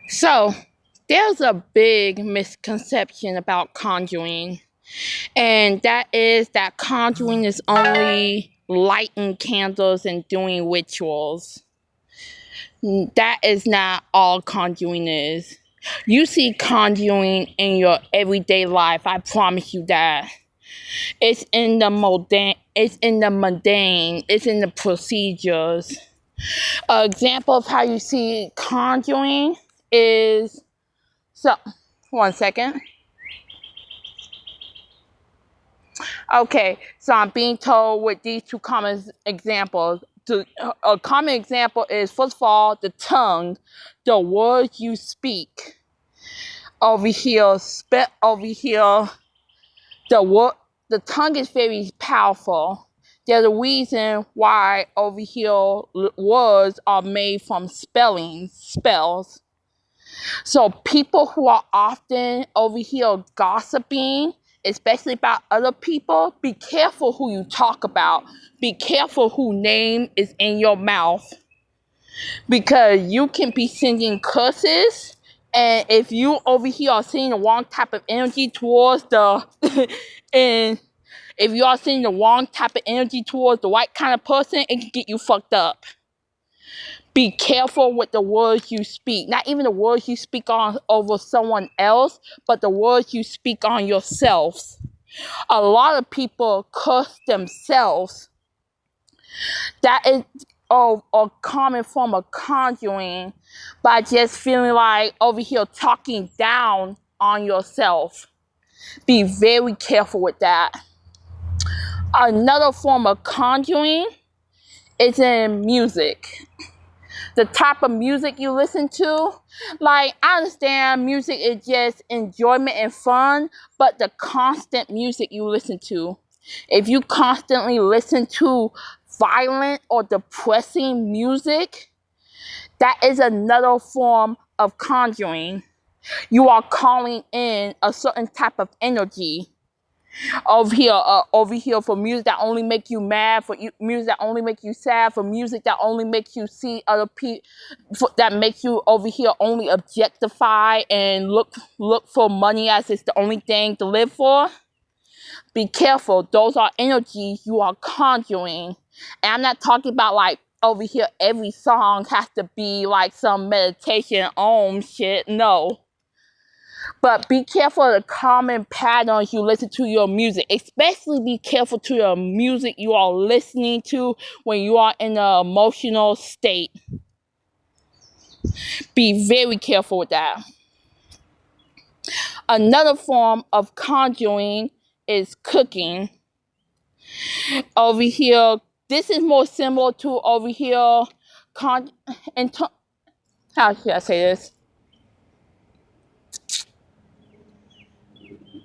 So, there's a big misconception about conjuring, and that is that conjuring is only lighting candles and doing rituals. That is not all conjuring is. You see conjuring in your everyday life, I promise you that. It's in the mundane, it's in the procedures. An example of how you see conjuring is so. One second. Okay, so I'm being told with these two common examples. A common example is, first of all, the tongue, the words you speak. Over here, the word, the tongue is very powerful. There's a reason why over here words are made from spells. So people who are often over here gossiping, especially about other people, be careful who you talk about. Be careful who name is in your mouth. Because you can be sending curses, and if you over here are seeing the wrong type of energy towards the and if you are seeing the wrong type of energy towards the right kind of person, it can get you fucked up. Be careful with the words you speak. Not even the words you speak on over someone else, but the words you speak on yourself. A lot of people curse themselves. That is a common form of conjuring by just feeling like over here talking down on yourself. Be very careful with that. Another form of conjuring is in music. The type of music you listen to. Like, I understand music is just enjoyment and fun, but the constant music you listen to. If you constantly listen to violent or depressing music, that is another form of conjuring. You are calling in a certain type of energy. Over here for music that only make you mad, for music that only make you sad, for music that only makes you see other people, that make you over here only objectify and look for money as it's the only thing to live for. Be careful. Those are energies you are conjuring. And I'm not talking about like over here every song has to be like some meditation shit. No. But be careful of the common patterns you listen to your music. Especially be careful to the music you are listening to when you are in an emotional state. Be very careful with that. Another form of conjuring is cooking. Over here, this is more similar to over here. How should I say this?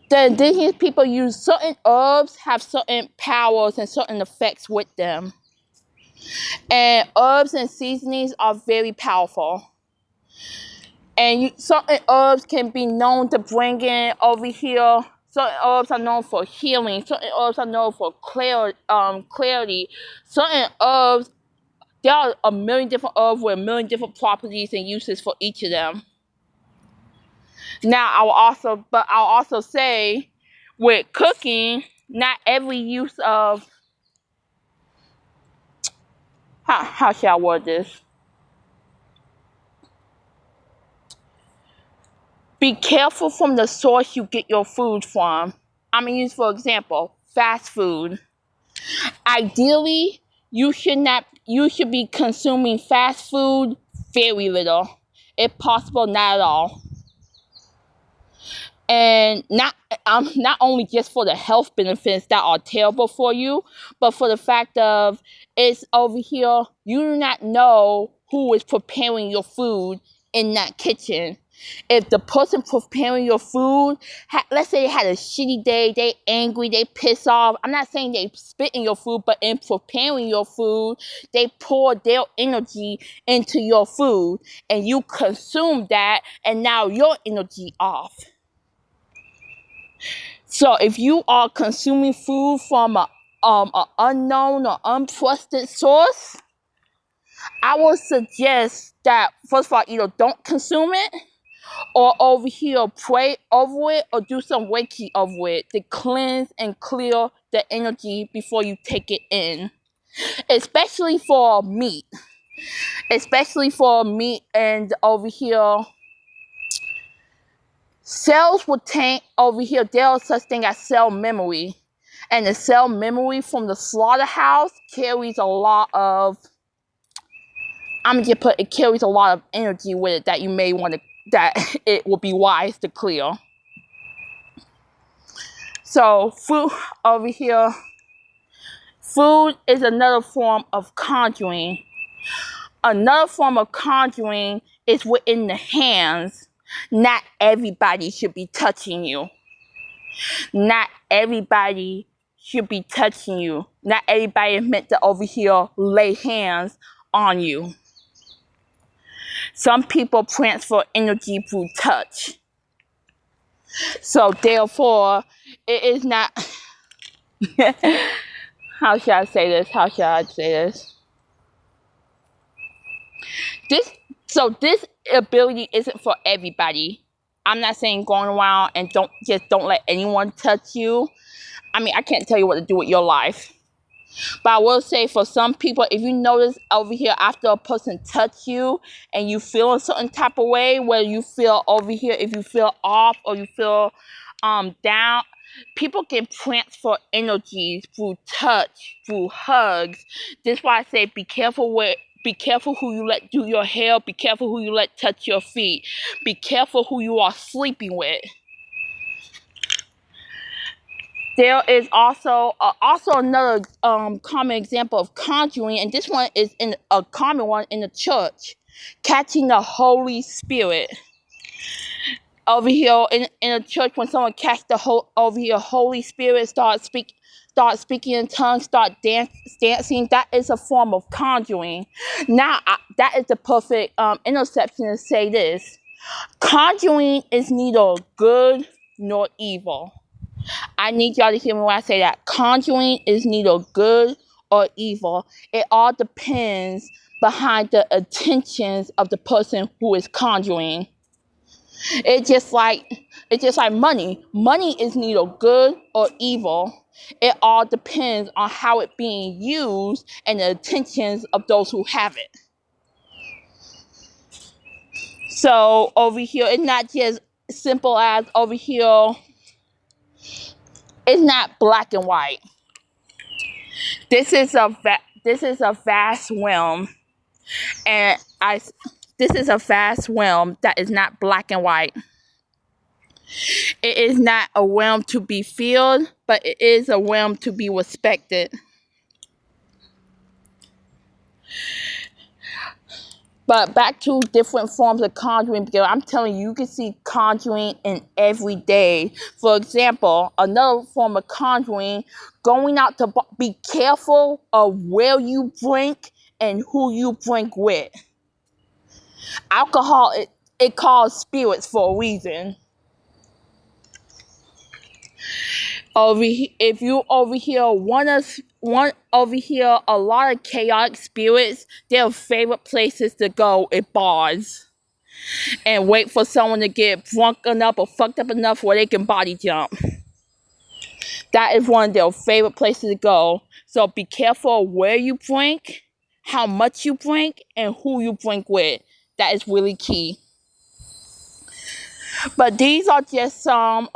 The indigenous people use certain herbs, have certain powers and certain effects with them. And herbs and seasonings are very powerful. And certain herbs can be known to bring in over here. Certain herbs are known for healing. Certain herbs are known for clarity. Certain herbs, there are a million different herbs with a million different properties and uses for each of them. Now, I'll also say, with cooking, not every use of, how shall I word this? Be careful from the source you get your food from. I'm going to use, for example, fast food. Ideally, you should be consuming fast food very little. If possible, not at all. And not only just for the health benefits that are terrible for you, but for the fact of it's over here, you do not know who is preparing your food in that kitchen. If the person preparing your food, let's say they had a shitty day, they angry, they pissed off. I'm not saying they spit in your food, but in preparing your food, they pour their energy into your food, and you consume that, and now your energy off. So if you are consuming food from an unknown or untrusted source, I would suggest that, first of all, either don't consume it, or over here pray over it or do some Reiki over it to cleanse and clear the energy before you take it in. Especially for meat. And over here, cells will tank over here. There is such thing as cell memory. And the cell memory from the slaughterhouse carries a lot of, it carries a lot of energy with it that you may want to, that it will be wise to clear. So food over here, food is another form of conjuring. Another form of conjuring is within the hands. Not everybody should be touching you. Not everybody should be touching you. Not everybody is meant to over here lay hands on you. Some people transfer energy through touch. So therefore, it is not, how should I say this? This ability isn't for everybody. I'm not saying going around and don't let anyone touch you. I can't tell you what to do with your life. But I will say for some people, if you notice over here after a person touch you and you feel a certain type of way, whether you feel over here, if you feel off or you feel down, people can transfer energies through touch, through hugs. This is why I say be careful who you let do your hair. Be careful who you let touch your feet. Be careful who you are sleeping with. There is also another common example of conjuring, and this one is a common one in the church, catching the Holy Spirit. Over here in a church, when someone catch the Holy Spirit, start speaking in tongues, start dancing, that is a form of conjuring. Now, that is the perfect interception to say this. Conjuring is neither good nor evil. I need y'all to hear me when I say that. Conjuring is neither good or evil. It all depends behind the intentions of the person who is conjuring. It's just like money. Money is neither good or evil. It all depends on how it's being used and the intentions of those who have it. So over here, it's not just simple as over here. It's not black and white. This is a vast realm, and this is a vast realm that is not black and white. It is not a realm to be feared, but it is a realm to be respected. But back to different forms of conjuring, because I'm telling you, you can see conjuring in every day. For example, another form of conjuring, going out to be careful of where you drink and who you drink with. Alcohol, it calls spirits for a reason. If you over here a lot of chaotic spirits, their favorite places to go is bars and wait for someone to get drunk enough or fucked up enough where they can body jump. That is one of their favorite places to go. So be careful where you drink, how much you drink, and who you drink with. That is really key. But these are just some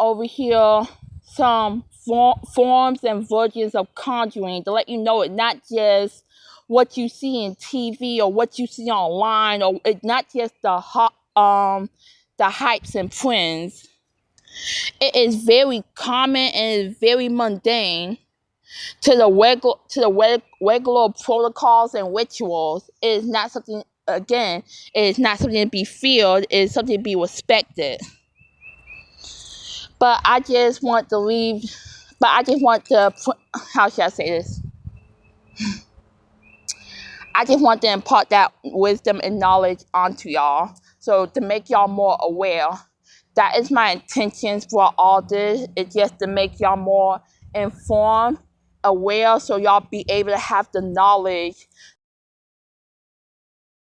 forms and versions of conjuring to let you know it's not just what you see in TV or what you see online, or it's not just the hypes and trends. It is very common and is very mundane to the regular protocols and rituals. It is not something. Again, it is not something to be feared. It is something to be respected. But I just want to how should I say this? I just want to impart that wisdom and knowledge onto y'all. So to make y'all more aware. That is my intentions for all this. It's just to make y'all more informed, aware, so y'all be able to have the knowledge